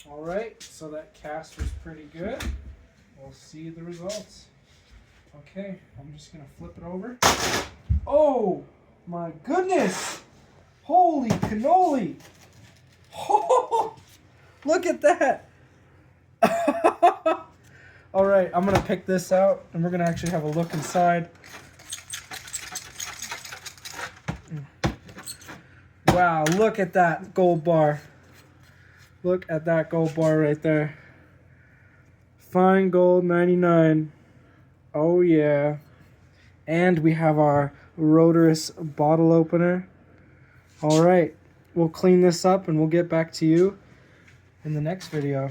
All right, so that cast was pretty good. We'll see the results. Okay, I'm just gonna flip it over. Oh my goodness! Holy cannoli! Oh, look at that! All right, I'm gonna pick this out and we're gonna actually have a look inside. Wow, look at that gold bar. Look at that gold bar right there. Fine gold 99. Oh yeah. And we have our Rotorus bottle opener. All right, we'll clean this up and we'll get back to you in the next video.